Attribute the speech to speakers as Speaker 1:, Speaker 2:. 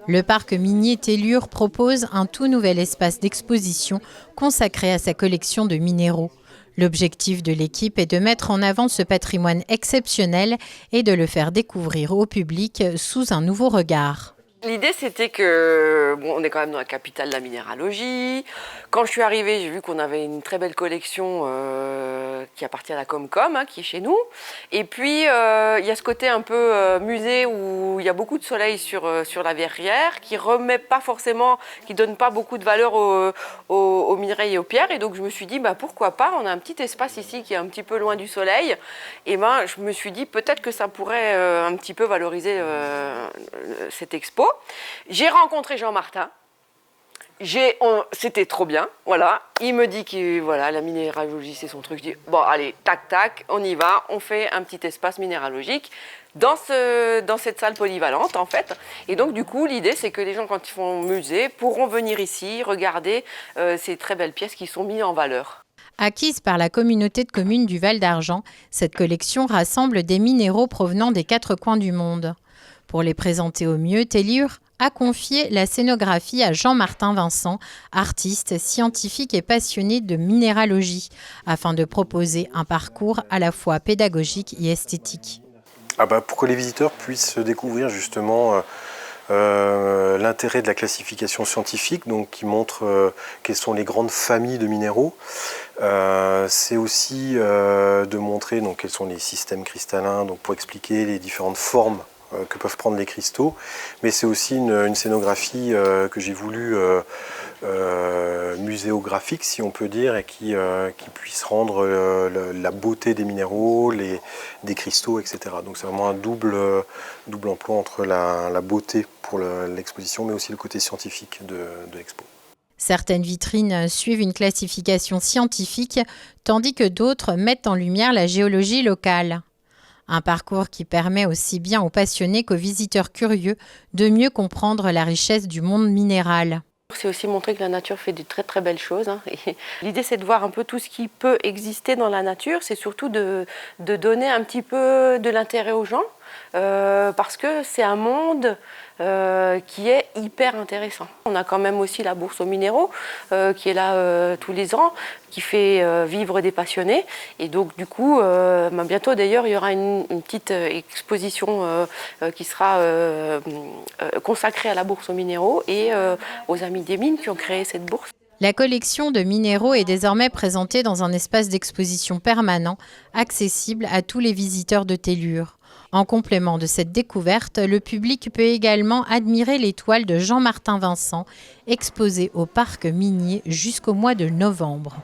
Speaker 1: Le parc minier Tellure propose un tout nouvel espace d'exposition consacré à sa collection de minéraux. L'objectif de l'équipe est de mettre en avant ce patrimoine exceptionnel et de le faire découvrir au public sous un nouveau regard.
Speaker 2: L'idée, c'était que, on est quand même dans la capitale de la minéralogie. Quand je suis arrivée, j'ai vu qu'on avait une très belle collection qui appartient à la Comcom, qui est chez nous. Et puis, il y a ce côté un peu musée où il y a beaucoup de soleil sur la verrière, qui remet pas forcément, qui donne pas beaucoup de valeur aux minerais et aux pierres. Et donc, je me suis dit, pourquoi pas, on a un petit espace ici qui est un petit peu loin du soleil. Et je me suis dit, peut-être que ça pourrait un petit peu valoriser cette expo. J'ai rencontré Jean-Martin, c'était trop bien, voilà. Il me dit que voilà, la minéralogie c'est son truc. Je dis bon allez, tac tac, on y va, on fait un petit espace minéralogique dans cette salle polyvalente en fait. Et donc du coup l'idée c'est que les gens quand ils font musée pourront venir ici regarder ces très belles pièces qui sont mises en valeur.
Speaker 1: Acquise par la communauté de communes du Val d'Argent, cette collection rassemble des minéraux provenant des 4 coins du monde. Pour les présenter au mieux, Tellure a confié la scénographie à Jean-Martin Vincent, artiste, scientifique et passionné de minéralogie, afin de proposer un parcours à la fois pédagogique et esthétique.
Speaker 3: Pour que les visiteurs puissent découvrir justement l'intérêt de la classification scientifique, donc qui montre quelles sont les grandes familles de minéraux. C'est aussi de montrer donc, quels sont les systèmes cristallins, donc pour expliquer les différentes formes que peuvent prendre les cristaux, mais c'est aussi une scénographie que j'ai voulu muséographique, si on peut dire, et qui puisse rendre la beauté des minéraux, des cristaux, etc. Donc c'est vraiment un double emploi entre la beauté pour l'exposition, mais aussi le côté scientifique de l'expo.
Speaker 1: Certaines vitrines suivent une classification scientifique, tandis que d'autres mettent en lumière la géologie locale. Un parcours qui permet aussi bien aux passionnés qu'aux visiteurs curieux de mieux comprendre la richesse du monde minéral.
Speaker 2: C'est aussi montrer que la nature fait de très très belles choses. L'idée c'est de voir un peu tout ce qui peut exister dans la nature, c'est surtout de donner un petit peu de l'intérêt aux gens, parce que c'est un monde qui est hyper intéressant. On a quand même aussi la bourse aux minéraux qui est là tous les ans, qui fait vivre des passionnés. Et donc du coup, bientôt d'ailleurs, il y aura une petite exposition qui sera consacrée à la bourse aux minéraux et aux Amis des Mines qui ont créé cette bourse.
Speaker 1: La collection de minéraux est désormais présentée dans un espace d'exposition permanent, accessible à tous les visiteurs de Tellure. En complément de cette découverte, le public peut également admirer les toiles de Jean-Martin Vincent, exposées au parc minier jusqu'au mois de novembre.